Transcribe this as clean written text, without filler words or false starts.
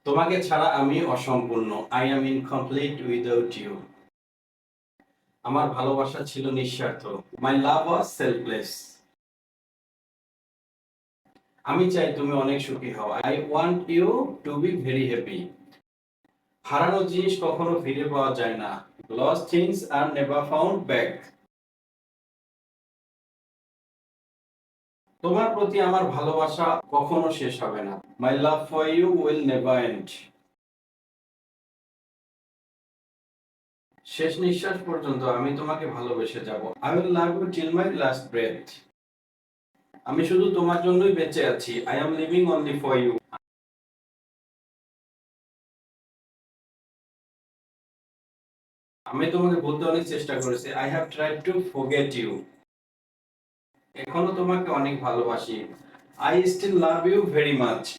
তোমাকে ছাড়া আমি অসম্পূর্ণ। I am incomplete without you. আমার ভালোবাসা ছিল নিঃস্বার্থ। My love was selfless. আমি চাই তুমি অনেক সুখী হও। I want you to be very happy. হারানো জিনিস কখনো ফিরে পাওয়া যায় না। Lost things are never found back. তোমার প্রতি আমার ভালোবাসা কখনো শেষ হবে না। My love for you will never end. শেষ নিঃশ্বাস পর্যন্ত আমি তোমাকে ভালোবেসে যাব। I will love you till my last breath. আমি শুধু তোমার জন্যই বেঁচে আছি। I am living only for you. আমি তোমাকে বলতে অনেক চেষ্টা করেছি। I have tried to forget you. এখনো তোমাকে অনেক ভালোবাসি। I still love you very much.